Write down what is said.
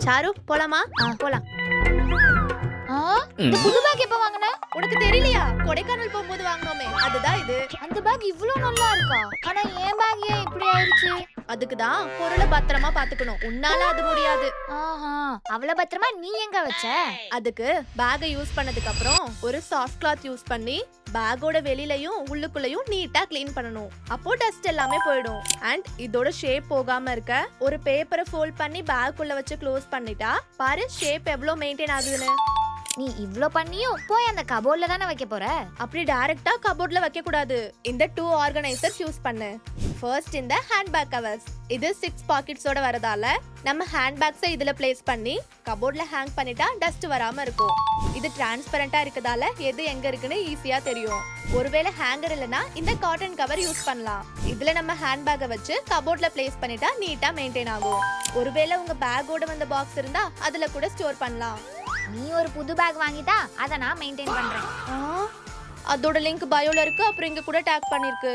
Sir போலாமா? போலாம். இந்த புது பேக் எப்ப வாங்குன? உனக்கு தெரியலையா? கொடைக்கானல் போகும்போது வாங்குனோமே, அதுதான் இது. அந்த பேக் இவ்ளோ நல்லா இருக்கா? ஆனா என் பேக் ஏன் இப்படி ஆயிருச்சு? அதுக்கு தான் பொருளை பத்திரமா பாத்துக்கணும். உன்னால அது முடியாது. ஆஹா, அவ்வளவு பத்திரமா நீ எங்க வச்ச? அதுக்கு பேக்கை யூஸ் பண்ணதுக்கு அப்புறம் ஒரு சாஃப்ட் கிளாத் யூஸ் பண்ணி பேக்கோட வெளியிலயும் உள்ளுக்குள்ளயும் நீட்டா க்ளீன் பண்ணணும். அப்போ டஸ்ட் எல்லாமே போயிடும். அண்ட் இதோட ஷேப் போகாம இருக்க ஒரு பேப்பரை ஃபோல்ட் பண்ணி பேக் உள்ள வச்சு க்ளோஸ் பண்ணிட்டா பாரு ஷேப் எவ்வளவு மெயின்டைன் ஆகுதுன்னு. நீ இவ்ளோ பண்ணியும் போய் அந்த கபோர்ட்ல தானே வைக்க போற? அப்படி டைரக்டா கபோர்ட்ல வைக்க கூடாது. இந்த 2 ஆர்கனைசர்ஸ் யூஸ் பண்ணு. ஃபர்ஸ்ட் இந்த ஹேண்ட்பேக் கவர்ஸ். இது 6 பாக்கெட்ஸோட வரதால நம்ம ஹேண்ட்பேக்ஸை இதுல பிளேஸ் பண்ணி கபோர்ட்ல ஹேங் பண்ணிட்டா டஸ்ட் வராம இருக்கும். இது டிரான்ஸ்பரண்டா இருக்கதால எது எங்க இருக்குன்னு ஈஸியா தெரியும். ஒருவேளை ஹேங்கர் இல்லனா இந்த காட்டன் கவர் யூஸ் பண்ணலாம். இதுல நம்ம ஹேண்ட்பேக்கை வச்சு கபோர்ட்ல பிளேஸ் பண்ணிட்டா நீட்டா மெயின்டைன் ஆகும். ஒருவேளை உங்க பேக்கோட வந்த பாக்ஸ் இருந்தா அதுல கூட ஸ்டோர் பண்ணலாம். நீ ஒரு புது பேக் வாங்கிட்டா அத நான் மெயின்டைன் பண்றேன். அதோட லிங்க் பயோல இருக்கு, அப்புறம் இங்க கூட டேக் பண்ணிருக்கு.